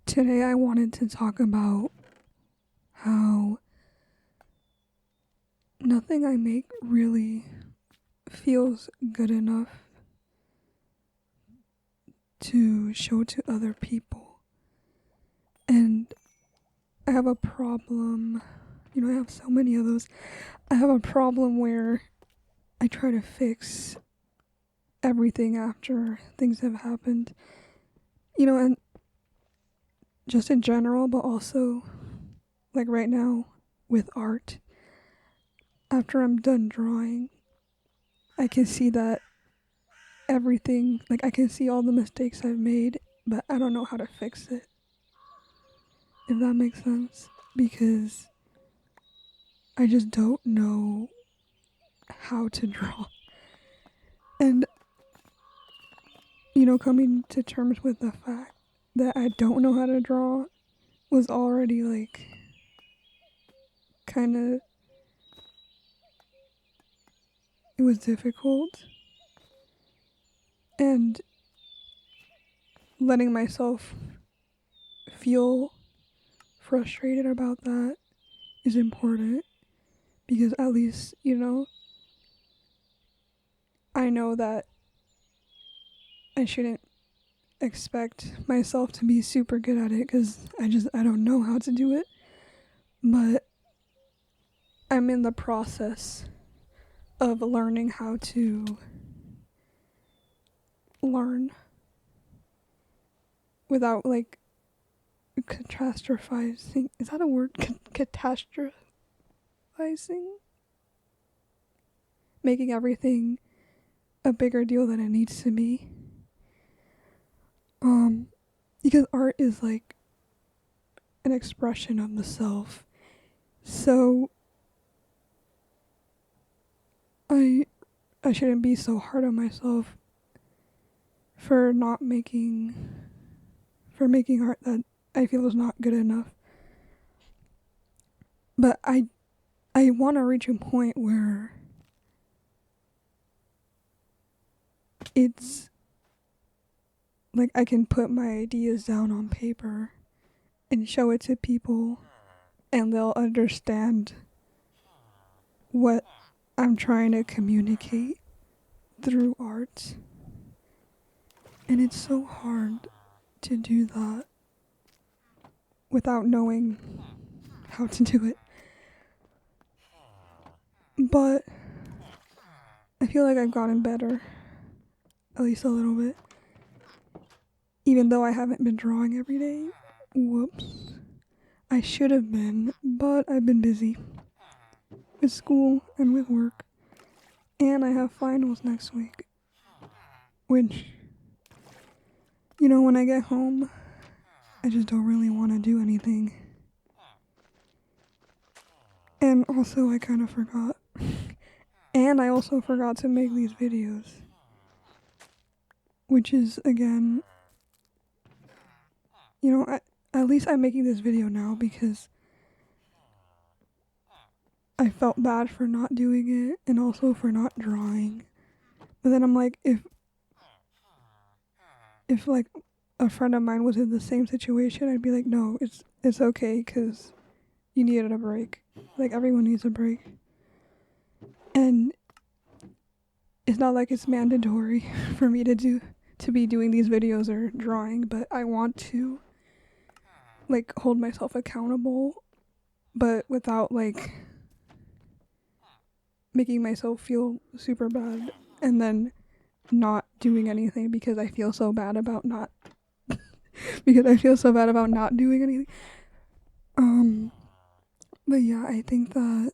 Today I wanted to talk about how nothing I make really feels good enough to show to other people. And I have a problem, I have so many of those. I have a problem where I try to fix everything after things have happened, and just in general, but also like right now with art. After I'm done drawing, I can see that everything, like I can see all the mistakes I've made, but I don't know how to fix it. If that makes sense. Because I just don't know how to draw. And, coming to terms with the fact that I don't know how to draw was already like kind of, it was difficult. And letting myself feel frustrated about that is important because at least, I know that I shouldn't expect myself to be super good at it because I don't know how to do it. But I'm in the process of learning how to learn without like catastrophizing. Is that a word? Catastrophizing? Making everything a bigger deal than it needs to be. Because art is like an expression of the self. So I shouldn't be so hard on myself for making art that I feel is not good enough. But I want to reach a point where it's like I can put my ideas down on paper and show it to people and they'll understand what I'm trying to communicate through art. And it's so hard to do that without knowing how to do it. But I feel like I've gotten better, at least a little bit. Even though I haven't been drawing every day. Whoops. I should have been, but I've been busy with school and with work. And I have finals next week. Which, when I get home, I just don't really want to do anything. And also, I kind of forgot. And I also forgot to make these videos. Which is, again, at least I'm making this video now because I felt bad for not doing it and also for not drawing. But then I'm like, if like a friend of mine was in the same situation, I'd be like, no, it's okay because you needed a break. Like everyone needs a break. And it's not like it's mandatory for me to be doing these videos or drawing, but I want to like hold myself accountable, but without like making myself feel super bad and then not doing anything because I feel so bad about not doing anything. But yeah, I think that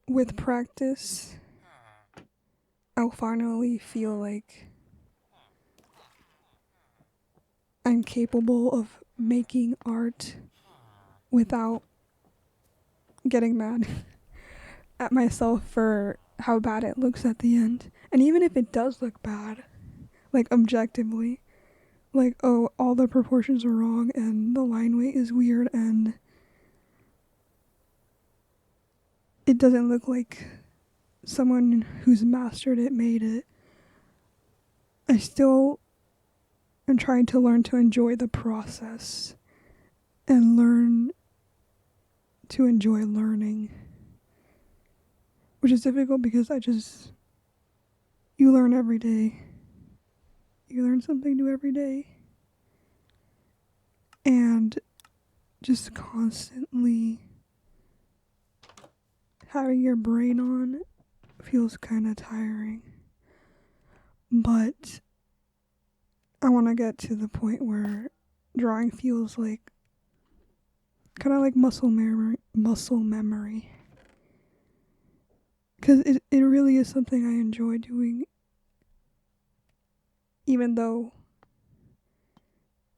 with practice I'll finally feel like I'm capable of making art without getting mad at myself for how bad it looks at the end. And even if it does look bad, like objectively, like, oh, all the proportions are wrong and the line weight is weird and it doesn't look like someone who's mastered it made it, I still I'm trying to learn to enjoy the process and learn to enjoy learning, which is difficult because you learn every day. You learn something new every day. And just constantly having your brain on feels kind of tiring. But I want to get to the point where drawing feels like kind of like muscle memory. Because it really is something I enjoy doing, even though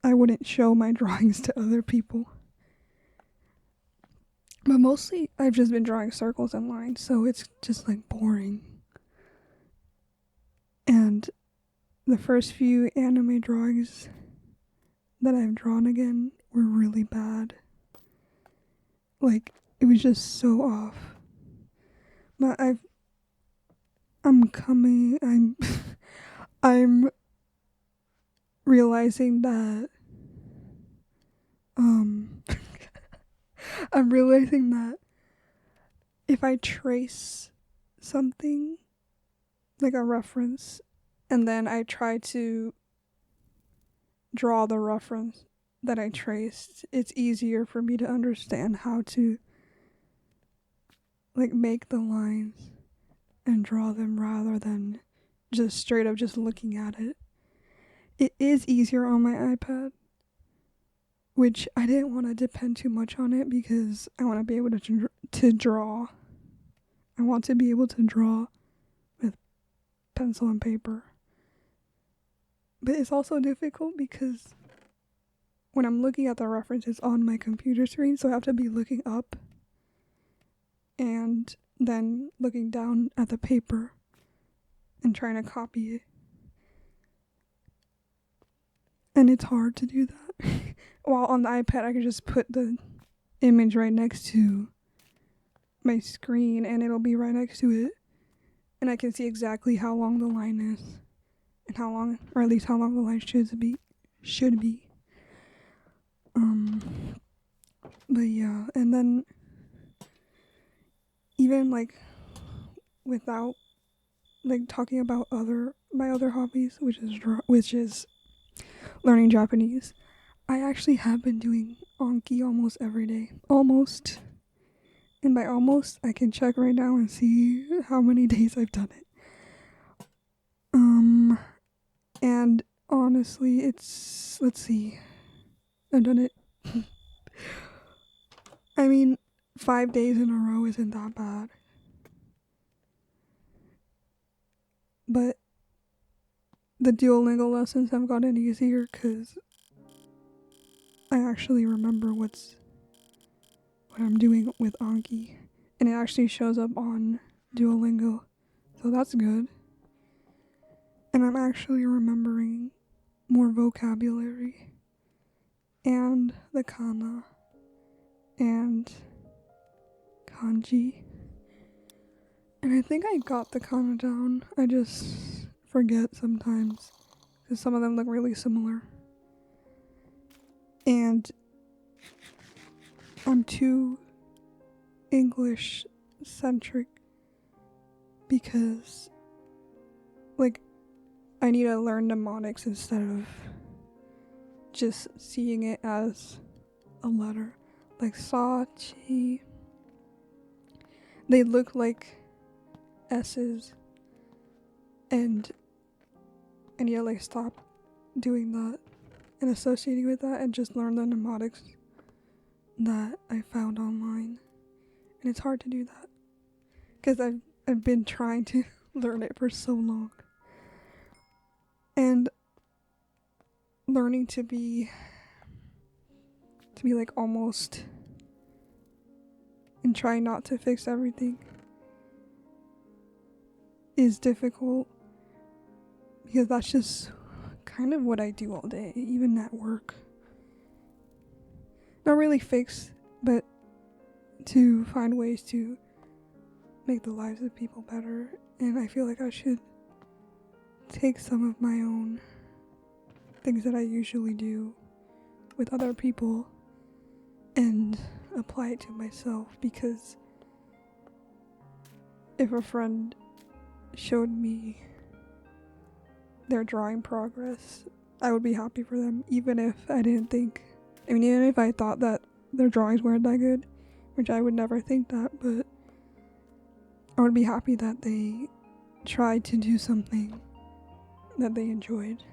I wouldn't show my drawings to other people. But mostly I've just been drawing circles and lines, so it's just like boring. And the first few anime drawings that I've drawn again were really bad. Like, it was just so off. But I'm realizing that, I'm realizing that if I trace something, like a reference, and then I try to draw the reference that I traced, it's easier for me to understand how to like make the lines and draw them rather than just straight up just looking at it. It is easier on my iPad, which I didn't want to depend too much on it because I want to be able to draw. I want to be able to draw with pencil and paper. But it's also difficult because when I'm looking at the references on my computer screen, so I have to be looking up and then looking down at the paper and trying to copy it. And it's hard to do that. While on the iPad, I can just put the image right next to my screen and it'll be right next to it. And I can see exactly how long the line is and how long, or at least how long the line should be. But yeah, and then even like without like talking about my other hobbies, which is learning Japanese, I actually have been doing Anki almost every day. Almost. And by almost, I can check right now and see how many days I've done it. And honestly, let's see. I've done it. I mean, 5 days in a row isn't that bad. But the Duolingo lessons have gotten easier because I actually remember what I'm doing with Anki. And it actually shows up on Duolingo. So that's good. And I'm actually remembering more vocabulary. And the kana. And kanji. And I think I got the kana down. I just forget sometimes. Because some of them look really similar. And I'm too English centric because like I need to learn mnemonics instead of just seeing it as a letter. Like Sachi, they look like S's, and I need to like stop doing that and associating with that and just learn the mnemonics that I found online. And it's hard to do that because I've been trying to learn it for so long. And learning to be like almost and try not to fix everything is difficult because that's just kind of what I do all day, even at work. Not really fix, but to find ways to make the lives of people better. And I feel like I should take some of my own things that I usually do with other people and apply it to myself, because if a friend showed me their drawing progress, I would be happy for them, even if even if I thought that their drawings weren't that good, which I would never think that, but I would be happy that they tried to do something that they enjoyed.